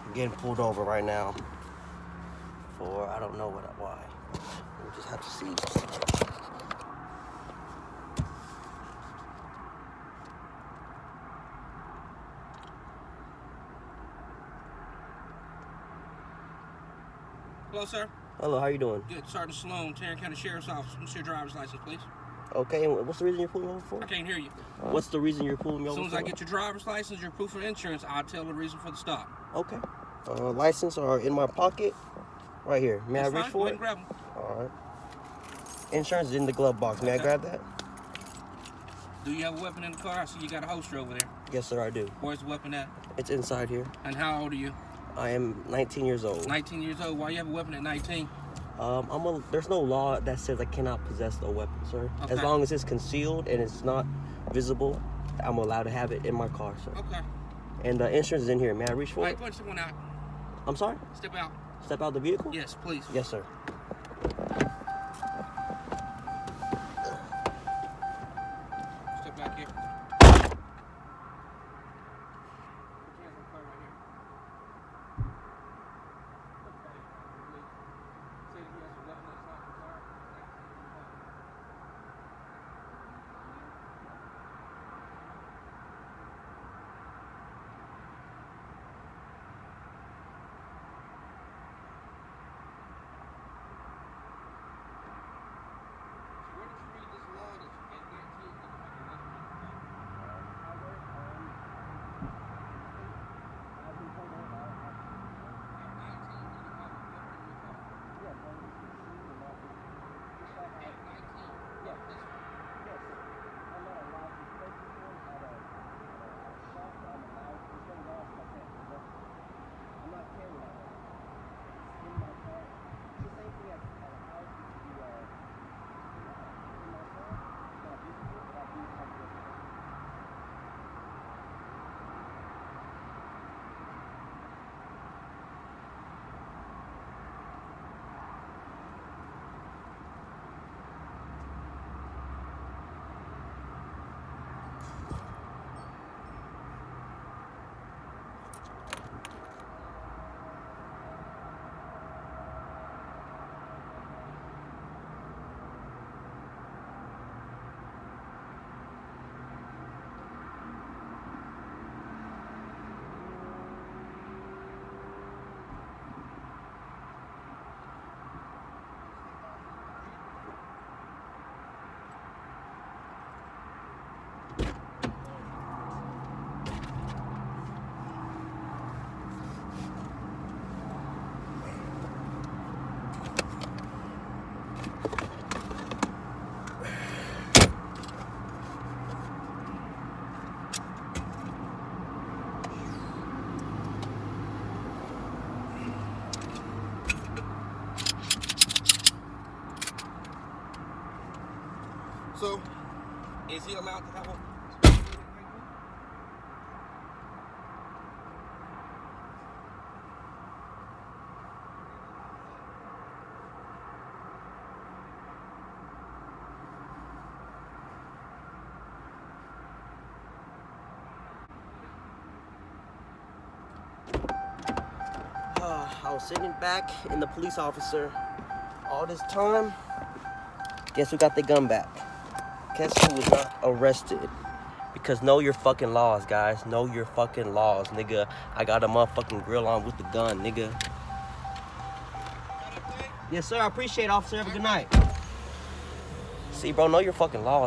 I'm getting pulled over right now for I don't know why. We'll just have to see. Hello, sir. Hello, how you doing? Good. Sergeant Sloan, Tarrant County Sheriff's Office. What's your driver's license, please? Okay, and what's the reason you're pulling me over for? I can't hear you. What's the reason you're pulling me over for? As soon as I get your driver's license, your proof of insurance, I'll tell the reason for the stop. Okay. License are in my pocket, right here. May I reach for Go ahead it? and grab them. All right. Insurance is in the glove box. May I grab that? Do you have a weapon in the car? I see you got a holster over there. Yes, sir, I do. Where's the weapon at? It's inside here. And how old are you? I am 19 years old. 19 years old. Why you have a weapon at 19? There's no law that says I cannot possess a weapon, sir. Okay. As long as it's concealed and it's not visible, I'm allowed to have it in my car, sir. Okay. And the insurance is in here. May I reach for All right, it? go ahead and step one out. I'm sorry? Step out. Step out the vehicle? Yes, please. Yes, sir. Step back here. So, is he allowed to have a... I was sitting back in the police officer all this time. Guess who got their gun back? Guess who was not arrested? Because know your fucking laws, guys. Know your fucking laws, nigga. I got a motherfucking grill on with the gun, nigga. Yes, sir. I appreciate it, officer. Have a good night. See, bro, know your fucking laws.